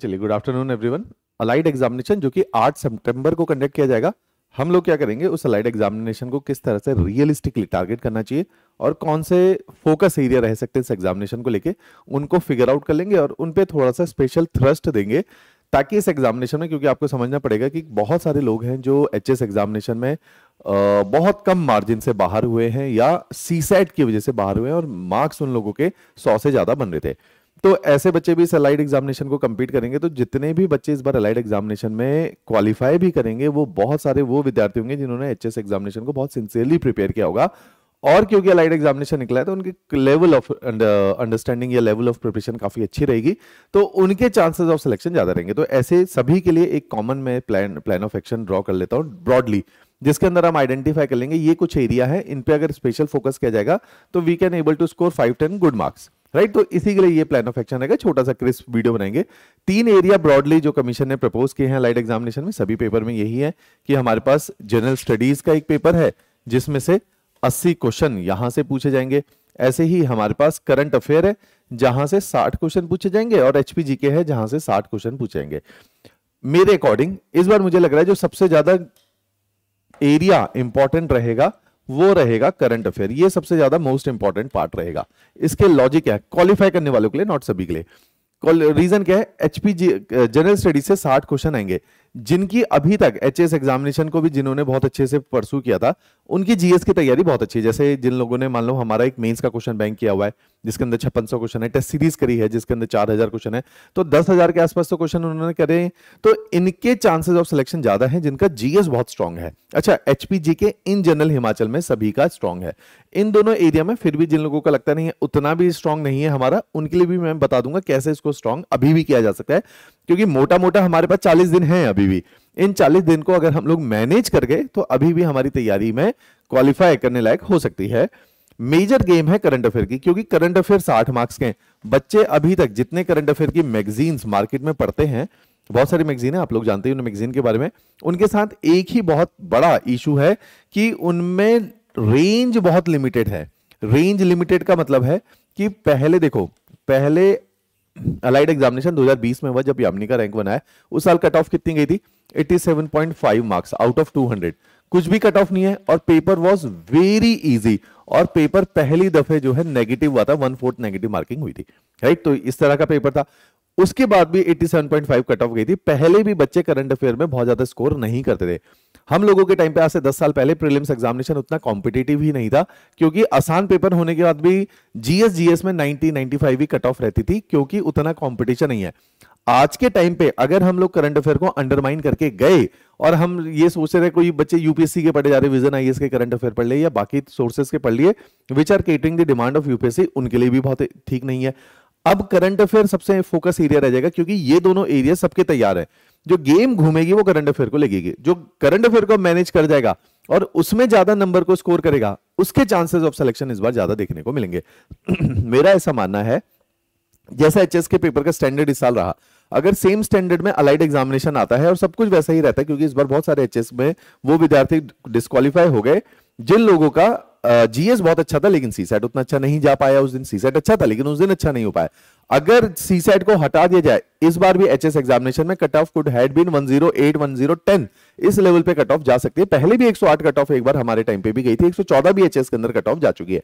चलिए, good afternoon everyone. Allied examination जो कि 8 सितंबर को कंडक्ट किया जाएगा, हम लोग क्या करेंगे, उस अलाइड एग्जामिनेशन को किस तरह से रियलिस्टिकली टारगेट करना चाहिए और कौन से फोकस एरिया रह सकते हैं इस एग्जामिनेशन को लेके, उनको फिगर आउट कर लेंगे और उन पे थोड़ा सा स्पेशल थ्रस्ट देंगे, ताकि इस एग्जामिनेशन में, क्योंकि आपको समझना पड़ेगा कि बहुत सारे लोग हैं जो एचएस एग्जामिनेशन में बहुत कम मार्जिन से बाहर हुए हैं या सीसैट की वजह से बाहर हुए हैं और मार्क्स उन लोगों के 100 से ज्यादा बन रहे थे। तो ऐसे बच्चे भी इस अलाइड एग्जामिनेशन को compete करेंगे। तो जितने भी बच्चे इस बार अलाइड एग्जामिनेशन में क्वालिफाई भी करेंगे, वो बहुत सारे वो विद्यार्थी होंगे जिन्होंने एचएस एग्जामिनेशन को बहुत सिंसियरली प्रिपेयर किया होगा। और क्योंकि अलाइड एग्जामिनेशन निकला है तो उनके लेवल ऑफ अंडरस्टैंडिंग या लेवल ऑफ प्रिपरेशन काफी अच्छी रहेगी, तो उनके चांसेस ऑफ सिलेक्शन ज्यादा रहेंगे। तो ऐसे सभी के लिए एक कॉमन में प्लान ऑफ एक्शन ड्रॉ कर लेता हूँ ब्रॉडली, जिसके अंदर हम आइडेंटिफाई कर लेंगे ये कुछ एरिया है, इन पे अगर स्पेशल फोकस किया जाएगा तो we can able to score 5-10 good marks, right. तो इसी के लिए ये प्लान ऑफ एक्शन है, छोटा सा क्रिस्प वीडियो बनाएंगे। 3 एरिया ब्रॉडली जो कमीशन ने प्रपोज किए हैं अलाइड एग्जामिनेशन में, सभी पेपर में यही है कि हमारे पास जनरल स्टडीज का एक पेपर है जिसमें से 80 क्वेश्चन यहां से पूछे जाएंगे। ऐसे ही हमारे पास करंट अफेयर है जहां से 60 क्वेश्चन पूछे जाएंगे और एचपीजीके है जहां से 60 क्वेश्चन पूछे जाएंगे। मेरे अकॉर्डिंग इस बार मुझे लग रहा है जो सबसे ज्यादा एरिया इंपॉर्टेंट रहेगा वो रहेगा करंट अफेयर। ये सबसे ज्यादा मोस्ट इंपॉर्टेंट पार्ट रहेगा। इसके लॉजिक क्या है, क्वालिफाई करने वालों के लिए, नॉट सभी के लिए। रीजन क्या है, एचपीजी जनरल स्टडी से 60 क्वेश्चन आएंगे जिनकी अभी तक एचएस एग्जामिनेशन को भी जिन्होंने बहुत अच्छे से परसू किया था, उनकी जीएस की तैयारी बहुत अच्छी है। जैसे जिन लोगों ने, मान लो हमारा एक मेंस का क्वेश्चन बैंक किया हुआ है जिसके अंदर 5600 क्वेश्चन है, टेस्ट सीरीज करी है जिसके अंदर 4000 क्वेश्चन है, तो 10,000 के आसपास तो क्वेश्चन उन्होंने करे हैं। तो इनके चांसेस ऑफ सिलेक्शन ज्यादा है जिनका जीएस बहुत स्ट्रांग है। अच्छा, एचपीजी के इन जनरल हिमाचल में सभी का स्ट्रांग है। इन दोनों एरिया में फिर भी जिन लोगों का लगता नहीं है उतना भी स्ट्रांग नहीं है हमारा, उनके लिए भी मैं बता दूंगा कैसे इसको स्ट्रांग अभी भी किया जा सकता है, क्योंकि मोटा मोटा हमारे पास 40 दिन है अभी भी। इन 40 दिन को अगर हम लोग मैनेज कर गए तो अभी भी हमारी तैयारी में क्वालिफाई करने लायक हो सकती है। मेजर गेम है करंट अफेयर की, क्योंकि करंट अफेयर 60 मार्क्स के हैं। बच्चे अभी तक जितने करंट अफेयर की मैगजीन्स मार्केट में पढ़ते हैं, बहुत सारी मैगजीन है, आप लोग जानते हैं उन मैगजीन के बारे में, उनके साथ एक ही बहुत बड़ा इशू है कि उनमें रेंज बहुत लिमिटेड है। रेंज लिमिटेड का मतलब है कि पहले देखो, पहले अलाइड एग्जामिनेशन 2020 में हुआ जब यामिनी का रैंक बनाया, उस साल कट ऑफ कितनी गई थी, 87.5 मार्क्स आउट ऑफ 200। कुछ भी कट ऑफ नहीं है और पेपर वाज वेरी इजी, और पेपर पहली दफे जो है नेगेटिव हुआ था, 1/4 नेगेटिव मार्किंग हुई थी, राइट। तो इस तरह का पेपर था। उसके बाद भी 87.5 कट ऑफ गई थी। पहले भी बच्चे करंट अफेयर में बहुत ज्यादा स्कोर नहीं करते थे। हम लोगों के टाइम पे आज से 10 साल पहले प्रीलिम्स एग्जामिनेशन उतना कॉम्पिटिटिव ही नहीं था, क्योंकि आसान पेपर होने के बाद भी जीएस में 90-95 ही कट ऑफ रहती थी, क्योंकि उतना कॉम्पिटिशन नहीं है। आज के टाइम पे अगर हम लोग करंट अफेयर को अंडरमाइन करके गए और हम ये सोच रहे कोई बच्चे यूपीएससी के पढ़े जा रहे, विजन आईएएस के करंट अफेयर पढ़ लिए या बाकी सोर्सेस के पढ़ लिए which are catering the demand of UPSC, उनके लिए भी बहुत ठीक नहीं है। अब करंट अफेयर सबसे फोकस एरिया रह जाएगा, क्योंकि ये दोनों एरिया सबके तैयार है। जो गेम घूमेगी वो करंट अफेयर को लगेगी। जो करंट अफेयर को मैनेज कर जाएगा और उसमें ज्यादा नंबर को स्कोर करेगा, उसके चांसेस ऑफ सिलेक्शन इस बार ज्यादा देखने को मिलेंगे। मेरा ऐसा मानना है, जैसा एचएस के पेपर का स्टैंडर्ड इस साल रहा, अगर सेम स्टैंडर्ड में अलाइड एग्जामिनेशन आता है और सब कुछ वैसा ही रहता है, क्योंकि इस बार बहुत सारे एचएस में वो विद्यार्थी डिस्क्वालीफाई हो गए जिन लोगों का जीएस बहुत अच्छा था लेकिन सीसैट उतना अच्छा नहीं जा पाया। उस दिन सीसैट अच्छा था लेकिन उस दिन अच्छा नहीं हो पाया। अगर सीसैट को हटा दिया जाए, इस बार भी एचएस एग्जामिनेशन में cut off could had been 108, 1010, इस लेवल पे कट ऑफ जा सकती है। पहले भी 108 कट ऑफ एक बार हमारे टाइम पे भी गई थी, 114 भी एचएस के अंदर कट ऑफ जा चुकी है।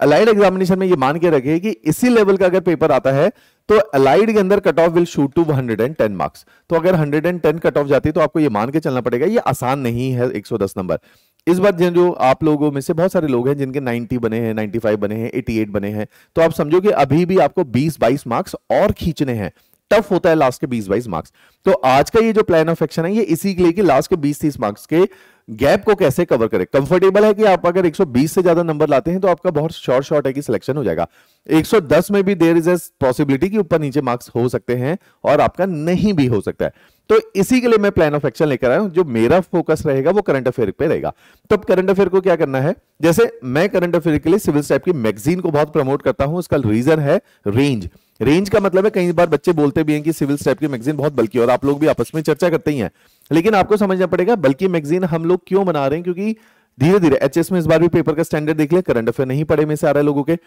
अलाइड एग्जामिनेशन में ये मान के रखे कि इसी लेवल का अगर पेपर आता है तो अलाइड के अंदर cut off will shoot to 110 marks. तो अगर 110 कट ऑफ जाती है तो आपको ये मान के चलना पड़ेगा ये आसान नहीं है 110 नंबर। इस बार जो आप लोगों में से बहुत सारे लोग हैं जिनके 90 बने हैं, 95 बने हैं, 88 बने हैं, तो आप समझो कि अभी भी आपको 20-22 मार्क्स और खींचने हैं। टफ होता है लास्ट के 20-22 मार्क्स। तो आज का ये जो प्लान ऑफ एक्शन है ये इसी के लिए कि लास्ट के 20-30 मार्क्स के गैप को कैसे कवर करें। कंफर्टेबल है कि आप अगर 120 से ज्यादा नंबर लाते हैं तो आपका बहुत शॉर्ट है कि सिलेक्शन हो जाएगा। 110 में भी देयर इज अ पॉसिबिलिटी कि ऊपर नीचे मार्क्स हो सकते हैं और आपका नहीं भी हो सकता है। तो इसी के लिए मैं प्लान ऑफ एक्शन लेकर आया हूं। जो मेरा फोकस रहेगा वो करंट अफेयर पे रहेगा। तो अब करंट अफेयर को क्या करना है, जैसे मैं करंट अफेयर के लिए सिविल टाइप की मैगजीन को बहुत प्रमोट करता हूं। इसका रीजन है रेंज। रेंज का मतलब है, कई बार बच्चे बोलते भी हैं कि सिविल टाइप की मैगजीन बहुत बल्कि, और आप लोग भी आपस में चर्चा करते ही हैं, लेकिन आपको समझना पड़ेगा बल्कि मैगजीन हम लोग क्यों बना रहे हैं, क्योंकि धीरे धीरे एचएस में इस बार भी पेपर का स्टैंडर्ड देख लिया, करंट अफेयर नहीं पढ़े में से आ रहा है लोगों के।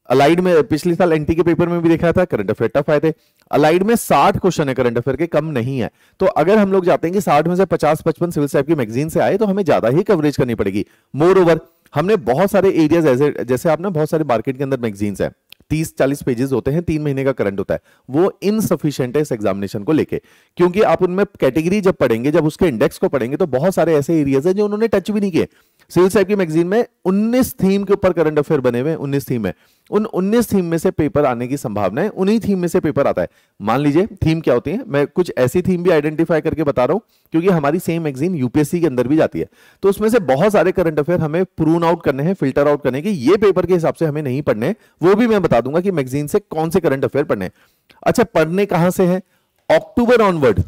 अलाइड में पिछले साल एनटी के पेपर में भी देखा था करंट अफेयर टफ आए थे। अलाइड में 60 क्वेश्चन है करंट अफेयर के, कम नहीं है। तो अगर हम लोग जाते हैं कि 60 में से 50-55 सिविल साहब की मैगजीन से आए तो हमें ज्यादा ही कवरेज करनी पड़ेगी। मोर ओवर हमने बहुत सारे एरियाज ऐसे, जैसे आप ना बहुत सारे मार्केट के अंदर मैगजीन्स है, 30-40 पेजेस होते हैं, 3 महीने का करंट होता है, वो इनसफिशिएंट है इस एग्जामिनेशन को लेके, क्योंकि आप उनमें कैटेगरी जब पढ़ेंगे, जब उसके इंडेक्स को पढ़ेंगे तो बहुत सारे ऐसे एरियाज हैं जो उन्होंने टच भी नहीं किए। सिविल साहब की मैगजीन में 19 थीम के ऊपर करंट अफेयर बने हुए, 19 थीम है, उन 19 थीम में से पेपर आने की संभावना है, उन्हीं थीम में से पेपर आता है। मान लीजिए थीम क्या होती है, मैं कुछ ऐसी थीम भी आइडेंटिफाई करके बता रहा हूं क्योंकि हमारी सेम मैगजीन यूपीएससी के अंदर भी जाती है, तो उसमें से बहुत सारे करंट अफेयर हमें प्रून आउट करने हैं, फिल्टर आउट करने के, ये पेपर के हिसाब से हमें नहीं पढ़ने, वो भी मैं बता दूंगा कि मैगजीन से कौन से करंट अफेयर पढ़ने। अच्छा, पढ़ने कहां से है? अक्टूबर ऑनवर्ड,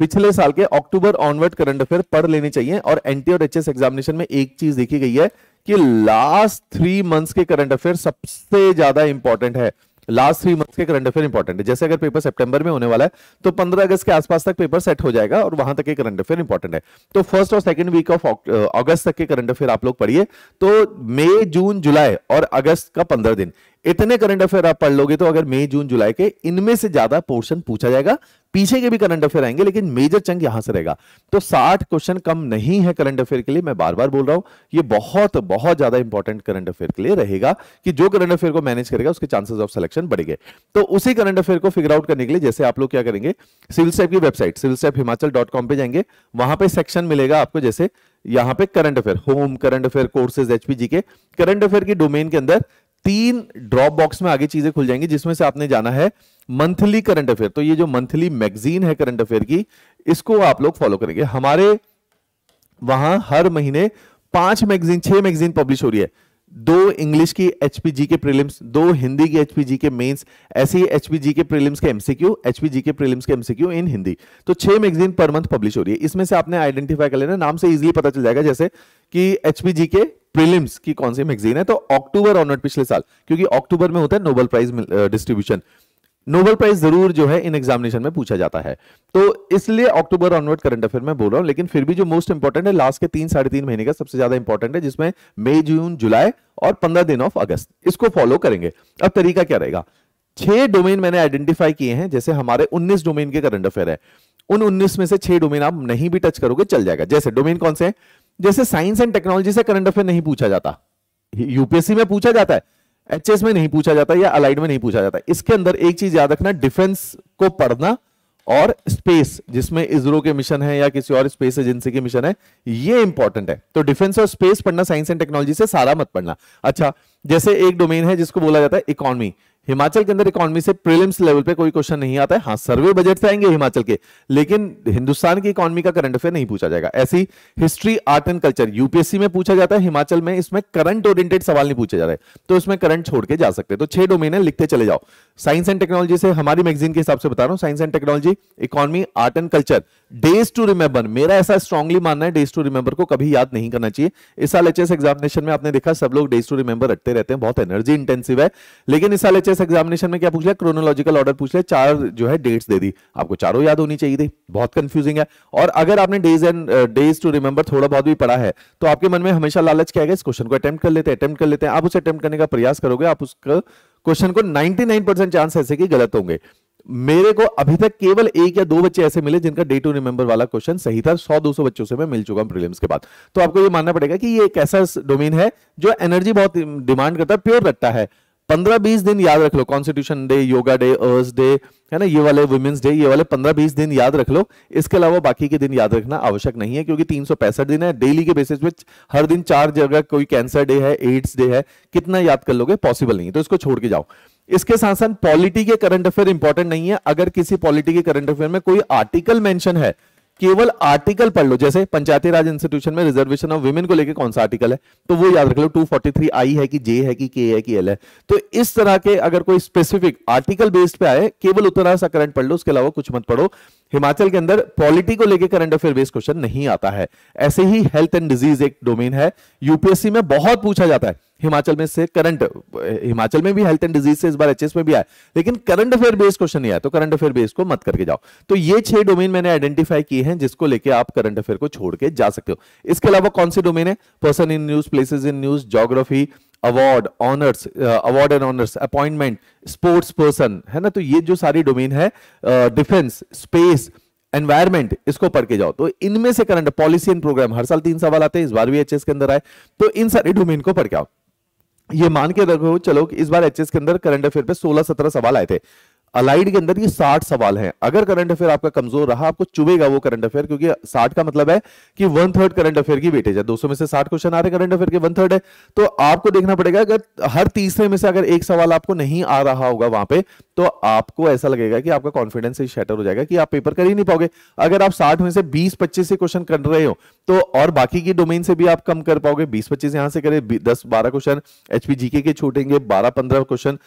पिछले साल के अक्टूबर ऑनवर्ड करंट अफेयर पढ़ लेने चाहिए। और एनटी और एचएस एग्जामिनेशन में एक चीज देखी गई है कि लास्ट 3 मंथ्स के करंट अफेयर सबसे ज्यादा इंपॉर्टेंट है। लास्ट 3 मंथ्स के करंट अफेयर इंपॉर्टेंट है। जैसे अगर पेपर सितंबर में होने वाला है तो 15 अगस्त के आसपास तक पेपर सेट हो जाएगा और वहां तक के करंट अफेयर इंपॉर्टेंट है। तो फर्स्ट और सेकंड वीक ऑफ अगस्त तक के करंट अफेयर आप लोग पढ़िए। तो मई, जून, जुलाई और अगस्त का 15 दिन, इतने करंट अफेयर आप पढ़ लोगे तो अगर मई, जून, जुलाई के इनमें से ज्यादा पोर्शन पूछा जाएगा। पीछे के भी करंट अफेयर आएंगे लेकिन मेजर चंक यहां से रहेगा। तो 60 क्वेश्चन कम नहीं है करंट अफेयर के लिए, मैं बार बार बोल रहा हूं, ये बहुत बहुत ज्यादा इंपॉर्टेंट करंट अफेयर के लिए रहेगा कि जो करंट अफेयर को मैनेज करेगा उसके चांसेस ऑफ सिलेक्शन बढ़ेंगे। तो उसी करंट अफेयर को फिगर आउट करने के लिए जैसे आप लोग क्या करेंगे, सिविल स्टेप की वेबसाइट civilstephimachal.com पे जाएंगे, वहां पे सेक्शन मिलेगा आपको, जैसे यहां पे current affair, home, current affair, courses, HPG के करंट अफेयर की डोमेन के अंदर 3 ड्रॉप बॉक्स में आगे चीजें खुल जाएंगी, जिसमें से आपने जाना है मंथली करंट अफेयर। तो ये जो मंथली मैगजीन है करंट अफेयर की, इसको आप लोग फॉलो करेंगे। हमारे वहां हर महीने 5 मैगजीन, 6 मैगजीन पब्लिश हो रही है। 2 इंग्लिश की एचपीजी के प्रीलिम्स, 2 हिंदी की एचपीजी के मेंस, ऐसी एचपीजी के प्रीलिम्स के एमसीक्यू, एचपीजी के प्रीलिम्स के एमसीक्यू इन हिंदी। तो 6 मैगजीन पर मंथ पब्लिश हो रही है। इसमें से आपने आइडेंटिफाई कर लेना, नाम से इजीली पता चल जाएगा, जैसे कि एचपीजी के प्रीलिम्स की कौन सी मैगजीन है। तो अक्टूबर ऑनवर्ड पिछले साल, क्योंकि अक्टूबर में होता है Nobel prize distribution, Nobel prize जरूर जो है इन एग्जामिनेशन में पूछा जाता है, तो इसलिए अक्टूबर ऑनवर्ड करंट अफेयर में बोल रहा हूं। लेकिन फिर भी जो मोस्ट इंपॉर्टेंट है लास्ट के 3-3.5 महीने का सबसे ज्यादा इंपॉर्टेंट है, जिसमें मई, जून, जुलाई और 15 दिन ऑफ अगस्त, इसको फॉलो करेंगे। अब तरीका क्या रहेगा, 6 डोमेन मैंने आइडेंटिफाई किए हैं, जैसे हमारे 19 डोमेन के करंट अफेयर है, उन 19 में से 6 डोमेन आप नहीं भी टच करोगे चल जाएगा। जैसे डोमेन कौन से हैं, जैसे साइंस एंड टेक्नोलॉजी से करंट अफेयर नहीं पूछा जाता, यूपीएससी में पूछा जाता है, एचएस में नहीं पूछा जाता या अलाइड में नहीं पूछा जाता। इसके अंदर एक चीज याद रखना, डिफेंस को पढ़ना और स्पेस, जिसमें इसरो के मिशन है या किसी और स्पेस एजेंसी के मिशन है, ये इंपॉर्टेंट है। तो डिफेंस और स्पेस पढ़ना, साइंस एंड टेक्नोलॉजी से, सारा मत पढ़ना। अच्छा, जैसे एक डोमेन है जिसको बोला जाता है इकोनॉमी, हिमाचल के अंदर इकोनॉमी से प्रीलिम्स लेवल पे कोई क्वेश्चन नहीं आता है। हाँ, सर्वे बजट से आएंगे हिमाचल के, लेकिन हिंदुस्तान की इकोनॉमी का करंट अफेयर नहीं पूछा जाएगा। ऐसी history, art and culture UPSC में पूछा जाता है, हिमाचल में इसमें करंट ओरिएंटेड सवाल नहीं पूछे जा रहे, तो इसमें करंट छोड़ के जा सकते हैं। तो 6 डोमेन है, लिखते चले जाओ। साइंस एंड टेक्नोलॉजी से हमारी मैगजीन के हिसाब से बता रहा हूं, science and technology, economy, art and culture, days to remember, मेरा ऐसा स्ट्रांगली मानना है डेज टू रिमेंबर को कभी याद नहीं करना चाहिए। इस साल एचएस एग्जामिनेशन में आपने देखा सब लोग डेज टू रिमेंबर रटते रहते हैं, बहुत एनर्जी इंटेंसिव है। लेकिन इस साल एचएस एग्जामिनेशन में क्या पूछ लिया, क्रोनोलॉजिकल ऑर्डर पूछ लिया, 4 जो है डेट्स दे दी, आपको चारों याद होनी चाहिए थी, बहुत कंफ्यूजिंग है। और अगर आपने डेज टू रिमेंबर थोड़ा बहुत भी पढ़ा है तो आपके मन में हमेशा लालच क्या है, इस क्वेश्चन को अटेम्प्ट कर लेते हैं। आप उसे अटेम्प्ट करने का प्रयास करोगे, आप उसका क्वेश्चन को 99% चांस ऐसे कि गलत होंगे। मेरे को अभी तक केवल 1 या 2 बच्चे ऐसे मिले जिनका डे टू रिमेंबर वाला क्वेश्चन सही था। 100-200 बच्चों से मैं मिल चुका हूं प्रीलिम्स के बाद। तो आपको ये मानना पड़ेगा कि ये एक ऐसा डोमेन है जो एनर्जी बहुत डिमांड करता है, प्योर रखता है। 15-20 दिन याद रख लो, कॉन्स्टिट्यूशन डे, योगा डे, अर्थ डे है ना, ये वाले वुमेन्स डे, ये वाले 15-20 दिन याद रख लो। इसके अलावा बाकी के दिन याद रखना आवश्यक नहीं है, क्योंकि 365 दिन है। डेली के बेसिस पे हर दिन 4 जगह कोई कैंसर डे है, एड्स डे है, कितना याद कर लोगे, पॉसिबल नहीं है, तो इसको छोड़ के जाओ। इसके साथ साथ पॉलिटी के करंट अफेयर इंपॉर्टेंट नहीं है। अगर किसी पॉलिटी के करंट अफेयर में कोई आर्टिकल मेंशन है, केवल आर्टिकल पढ़ लो। जैसे पंचायती राज इंस्टीट्यूशन में रिजर्वेशन ऑफ वुमेन को लेकर कौन सा आर्टिकल है, तो वो याद रख लो, 243 आई है कि जे है कि के है कि एल है। तो इस तरह के अगर कोई स्पेसिफिक आर्टिकल बेस्ड पे आए, केवल उतना सा करंट पढ़ लो, उसके अलावा कुछ मत पढ़ो। हिमाचल के अंदर पॉलिटी को लेकर करंट अफेयर बेस्ड क्वेश्चन नहीं आता है। ऐसे ही हेल्थ एंड डिजीज एक डोमेन है, यूपीएससी में बहुत पूछा जाता है। हिमाचल में से करंट, हिमाचल में भी हेल्थ एंड डिजीज से इस बार एचएस में भी आया, लेकिन करंट अफेयर बेस्ड क्वेश्चन नहीं आया, तो करंट अफेयर बेस्ड को मत करके जाओ। तो ये 6 डोमेन मैंने आइडेंटिफाई किए हैं जिसको लेके आप करंट अफेयर को छोड़ के जा सकते हो। इसके अलावा कौन से डोमेन है? Person in news, places in news, geography, award, honours, award and honours, appointment, sports person, है ना। तो ये जो सारी डोमेन है, डिफेंस, स्पेस, एनवायरमेंट, इसको पढ़ के जाओ। तो इनमें से करंट, पॉलिसी एंड प्रोग्राम, हर साल 3 सवाल आते हैं, इस बार भी एचएस के अंदर आए, तो इन सारे डोमेन को पढ़ के आओ। ये मान के रखो चलो कि इस बार एचएस के अंदर करंट अफेयर पे 16-17 सवाल आए थे, अलाइड के अंदर ये 60 सवाल हैं। अगर करंट अफेयर आपका कमजोर रहा, आपको चुभेगा वो करंट अफेयर, क्योंकि 60 का मतलब है कि 1/3 करंट अफेयर की वेटेज है। 200 में से 60 क्वेश्चन आ रहे करंट अफेयर के, 1/3 है। तो आपको देखना पड़ेगा, अगर हर तीसरे में से अगर एक सवाल आपको नहीं आ रहा होगा वहां पे, तो आपको ऐसा लगेगा कि आपका कॉन्फिडेंस ही शैटर हो जाएगा कि आप पेपर कर ही नहीं पाओगे। अगर आप 60 में से 20-25 से क्वेश्चन कर रहे हो, तो और बाकी की डोमेन से भी आप कम कर पाओगे। 20-25 यहां से करें, 10-12 क्वेश्चन एचपीजीके के छूटेंगे, 12-15 क्वेश्चन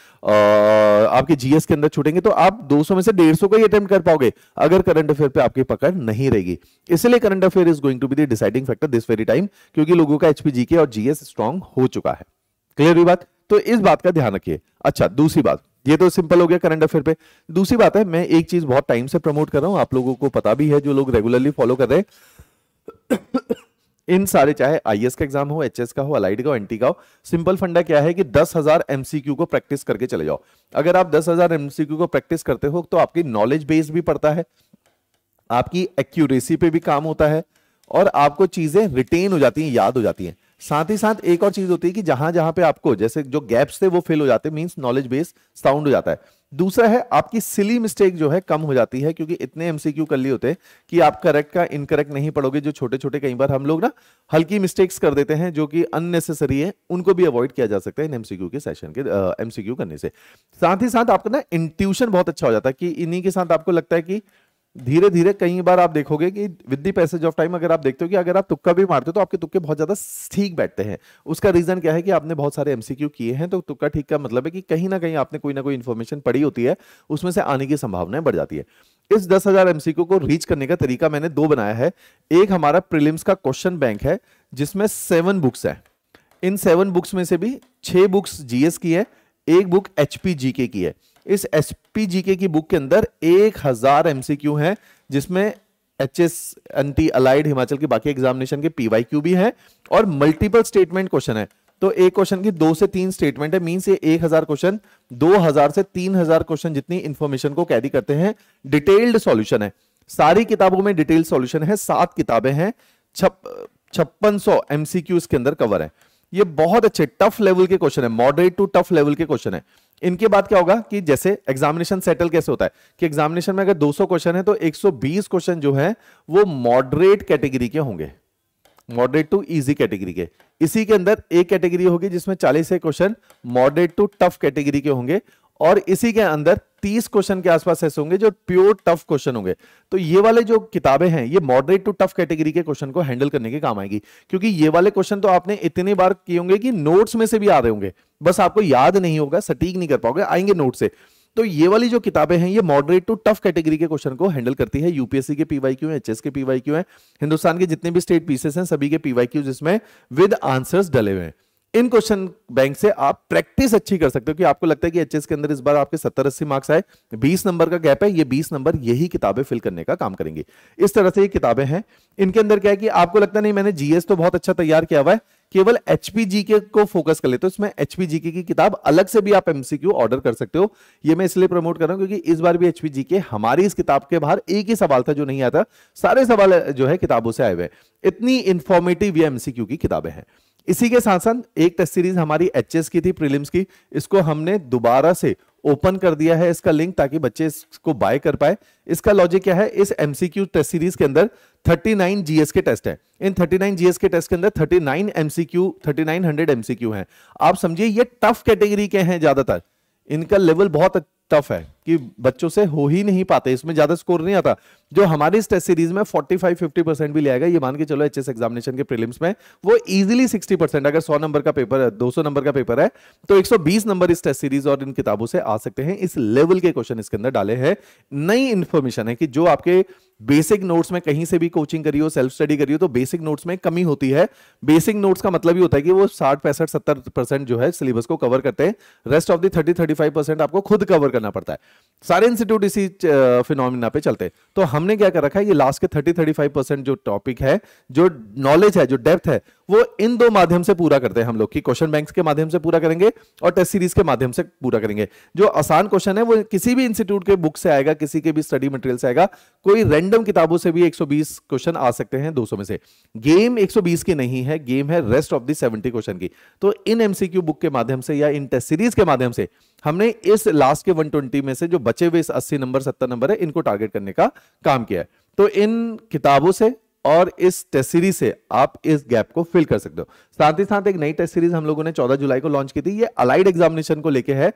आपके जीएस के अंदर छूटेंगे, तो आप 200 में से 150 का ही अटेम्प्ट कर पाओगे अगर करंट अफेयर पे आपकी पकड़ नहीं रहेगी। इसलिए current affair is going to be the deciding factor this very time, क्योंकि लोगों का एचपीजीके और जीएस स्ट्रांग हो चुका है। क्लियर हुई बात? तो इस बात का ध्यान रखिए। अच्छा, दूसरी बात, ये तो सिंपल हो गया करंट अफेयर पे। दूसरी बात है, मैं एक चीज बहुत टाइम से प्रमोट कर रहा हूं, आप लोगों को पता भी है, जो लोग रेगुलरली फॉलो कर रहे हैं इन सारे, चाहे आईएएस का एग्जाम हो, एचएस का हो, अलाइड का हो, एनटी का हो, सिंपल फंडा क्या है कि 10,000 एमसीक्यू को प्रैक्टिस करके चले जाओ। अगर आप 10,000 एमसीक्यू को प्रैक्टिस करते हो तो आपकी नॉलेज बेस भी पड़ता है, आपकी एक्यूरेसी पे भी काम होता है, और आपको चीजें रिटेन हो जाती हैं, याद हो जाती हैं। साथ ही साथ एक और चीज होती है कि जहां जहां पे आपको जैसे जो गैप्स थे वो फिल हो जाते हैं, मींस नॉलेज बेस साउंड हो जाता है। दूसरा है, आपकी सिली मिस्टेक जो है कम हो जाती है, क्योंकि इतने एमसीक्यू कर लिए होते हैं कि आप करेक्ट का इनकरेक्ट नहीं पढ़ोगे। जो छोटे छोटे कई बार हम लोग ना हल्की मिस्टेक्स कर देते हैं जो कि अननेसेसरी है, उनको भी अवॉइड किया जा सकता है इन एमसीक्यू के सेशन के एमसीक्यू करने से। साथ ही साथ आपका ना इंट्यूशन बहुत अच्छा हो जाता है कि इन्हीं के साथ आपको लगता है कि धीरे धीरे, कई बार आप देखोगे कि with the passage of time अगर आप देखते हो कि अगर आप तुक्का भी मारते हो तो आपके तुक्के बहुत ज्यादा ठीक बैठते हैं। उसका रीजन क्या है कि आपने बहुत सारे एमसीक्यू किए हैं। तो तुक्का ठीक का मतलब है कि कहीं ना कहीं आपने कोई ना कोई इंफॉर्मेशन पढ़ी होती है, उसमें से आने की संभावनाएं बढ़ जाती है। इस 10,000 एमसीक्यू को रीच करने का तरीका मैंने 2 बनाया है। एक हमारा प्रीलिम्स का क्वेश्चन बैंक है जिसमें 7 बुक्स है। इन 7 बुक्स में से भी 6 बुक्स जीएस की है, 1 बुक एचपीजीके की है। इस एचपीजीके की बुक के अंदर 1000 एमसीक्यू हैं, जिसमें एचएस, एनटी, अलाइड, हिमाचल के बाकी एग्जामिनेशन के पीवाईक्यू भी हैं, और मल्टीपल स्टेटमेंट क्वेश्चन है। तो एक क्वेश्चन की 2 से 3 स्टेटमेंट है, मींस ये 1000 क्वेश्चन 2000 से 3000 क्वेश्चन जितनी इंफॉर्मेशन को कैरी करते हैं। डिटेल्ड सॉल्यूशन है, सारी किताबों में डिटेल्ड सॉल्यूशन है, 7 किताबें हैं, 5600 एमसीक्यू इसके अंदर कवर है। ये बहुत अच्छे टफ लेवल के क्वेश्चन है, मॉडरेट टू टफ लेवल के क्वेश्चन है। इनके बाद क्या होगा कि जैसे एग्जामिनेशन सेटल कैसे होता है कि एग्जामिनेशन में अगर 200 क्वेश्चन है तो 120 क्वेश्चन जो है वो मॉडरेट कैटेगरी के होंगे, मॉडरेट टू इजी कैटेगरी के। इसी के अंदर एक कैटेगरी होगी जिसमें 40 से question moderate to tough category के होंगे, और इसी के अंदर 30 क्वेश्चन के आसपास ऐसे होंगे जो प्योर टफ क्वेश्चन होंगे। तो ये वाले जो किताबें हैं ये मॉडरेट टू टफ कैटेगरी के क्वेश्चन को हैंडल करने के काम आएगी, क्योंकि ये वाले क्वेश्चन तो आपने इतनी बार किए होंगे कि नोट्स में से भी आ रहे होंगे, बस आपको याद नहीं होगा, सटीक नहीं कर पाओगे, आएंगे नोट से। तो ये वाली जो किताबें हैं ये मॉडरेट टू टफ कैटेगरी के क्वेश्चन को हैंडल करती है। यूपीएससी के पीवाईक्यू हैं, एचएस के पीवाईक्यू हैं, हिंदुस्तान के जितने भी स्टेट पीसेस हैं सभी के पीवाईक्यू जिसमें विद आंसर्स डले हुए हैं। इन क्वेश्चन बैंक से आप प्रैक्टिस अच्छी कर सकते हो कि आपको लगता है कि एचएस के अंदर इस बार आपके 70-80 मार्क्स आए, 20 नंबर का गैप है, ये 20 नंबर यही किताबें फिल करने का काम करेंगी। इस तरह से ये किताबें हैं। इनके अंदर क्या है कि आपको लगता नहीं मैंने जीएस तो बहुत अच्छा तैयार किया हुआ है, केवल एचपीजीके को फोकस कर ले, तो इसमें एचपीजीके की किताब अलग से भी आप एमसीक्यू ऑर्डर कर सकते हो। ये मैं इसलिए प्रमोट कर रहा हूं क्योंकि इस बार भी एचपीजीके हमारी इस किताब के बाहर एक ही सवाल था जो नहीं आता, सारे सवाल जो है किताबों से आए हुए। इतनी इंफॉर्मेटिव ये एमसीक्यू की किताबें हैं। इसी के साथ साथ एक टेस्ट सीरीज हमारी एचएस की थी प्रीलिम्स की, इसको हमने दोबारा से ओपन कर दिया है इसका लिंक, ताकि बच्चे इसको बाय कर पाए। इसका लॉजिक क्या है, इस एमसीक्यू टेस्ट सीरीज के अंदर 39 जीएस के टेस्ट हैं। इन 39 जीएस के टेस्ट के अंदर 39 एमसीक्यू 3900 एमसीक्यू हैं। आप समझिए ये टफ कैटेगरी के हैं, ज्यादातर इनका लेवल बहुत टफ है कि बच्चों से हो ही नहीं पाते, इसमें ज्यादा स्कोर नहीं आता। जो हमारी इस टेस्ट सीरीज में 45-50% भी ले आएगा, ये मान के चलो एचएस एग्जामिनेशन के प्रीलिम्स में वो इजीली 60%, अगर 100 नंबर का पेपर है, 200 नंबर का पेपर है तो 120 नंबर इस टेस्ट सीरीज और इन किताबों से आ सकते हैं। इस लेवल के क्वेश्चन इसके अंदर डाले हैं। नई इंफॉर्मेशन है कि जो आपके बेसिक नोट्स में कहीं से भी कोचिंग करी हो, सेल्फ स्टडी करी हो, तो बेसिक नोट्स में कमी होती है। बेसिक नोट्स का मतलब ये होता है कि वो 60-65-70% जो है सिलेबस को कवर करते हैं, रेस्ट ऑफ द 30-35% आपको खुद कवर करना पड़ता है। सारे इंस्टीट्यूट इसी फिनोमिना पे चलते हैं। तो हमने क्या कर रखा है, ये लास्ट के 30-35% जो टॉपिक है, जो नॉलेज है, जो डेप्थ है, वो इन दो माध्यम से पूरा करते हैं हम लोग, की क्वेश्चन बैंक्स के माध्यम से पूरा करेंगे और टेस्ट सीरीज के माध्यम से पूरा करेंगे। जो आसान क्वेश्चन है वो किसी भी इंस्टीट्यूट के बुक से आएगा, किसी के भी स्टडी मटेरियल से आएगा, कोई रैंडम किताबों से भी 120 क्वेश्चन आ सकते हैं 200 में से। गेम 120 की नहीं है, गेम है रेस्ट ऑफ द 70 क्वेश्चन की। तो इन एमसीक्यू बुक के माध्यम से या इन टेस्ट सीरीज के माध्यम से हमने इस लास्ट के 120 में से जो बचे हुए 80 नंबर 70 नंबर है, इनको टारगेट करने का काम किया है। तो इन किताबों से और इस टेस्ट सीरीज से आप इस गैप को फिल कर सकते हो। साथ ही साथ एक नई टेस्ट सीरीज हम लोगों ने 14 जुलाई को लॉन्च की थी, ये अलाइड एग्जामिनेशन को लेके है।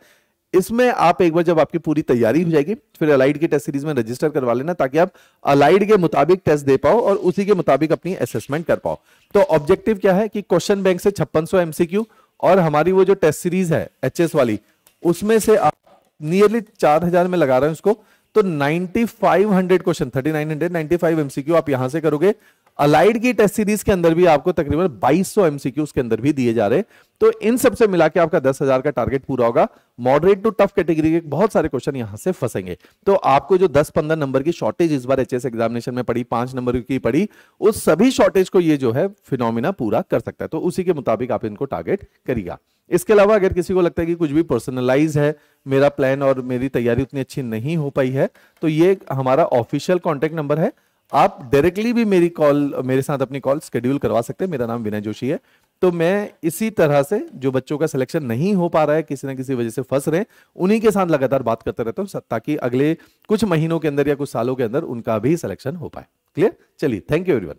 इसमें आप एक बार जब आपकी पूरी तैयारी हो जाएगी, फिर अलाइड की टेस्ट सीरीज में रजिस्टर करवा लेना, ताकि आप अलाइड के मुताबिक टेस्ट दे पाओ और उसी के मुताबिक अपनी असेसमेंट कर पाओ। तो ऑब्जेक्टिव क्या है कि क्वेश्चन बैंक से 5600 एमसीक्यू और हमारी वो जो टेस्ट सीरीज है एचएस वाली, उसमें से आप नियरली 4000 में लगा रहे हैं उसको, तो 9500 क्वेश्चन, 3995 एमसीक्यू आप यहां से करोगे। अलाइड की टेस्ट सीरीज के अंदर भी आपको तकरीबन 2200 एमसीक्यू उसके अंदर भी दिए जा रहे हैं। तो इन सब से मिला के आपका 10,000 का टारगेट पूरा होगा। मॉडरेट टू टफ कैटेगरी के बहुत सारे क्वेश्चन यहां से फंसेंगे। तो आपको जो 10-15 नंबर की शॉर्टेज इस बार एचएस एग्जामिनेशन में पड़ी, 5 नंबर की पड़ी, उस सभी शॉर्टेज को ये जो है फिनोमिना पूरा कर सकता है। तो उसी के मुताबिक आप इनको टारगेट करिएगा। इसके अलावा अगर किसी को लगता है कि कुछ भी पर्सनलाइज है मेरा प्लान और मेरी तैयारी उतनी अच्छी नहीं हो पाई है, तो ये हमारा ऑफिशियल कॉन्टेक्ट नंबर है। आप डायरेक्टली भी मेरे साथ अपनी कॉल शेड्यूल करवा सकते हैं। मेरा नाम विनय जोशी है। तो मैं इसी तरह से जो बच्चों का सिलेक्शन नहीं हो पा रहा है, किसी ना किसी वजह से फंस रहे हैं, उन्हीं के साथ लगातार बात करते रहता हूं, ताकि अगले कुछ महीनों के अंदर या कुछ सालों के अंदर उनका भी सिलेक्शन हो पाए। क्लियर? चलिए, थैंक यू एवरीवन।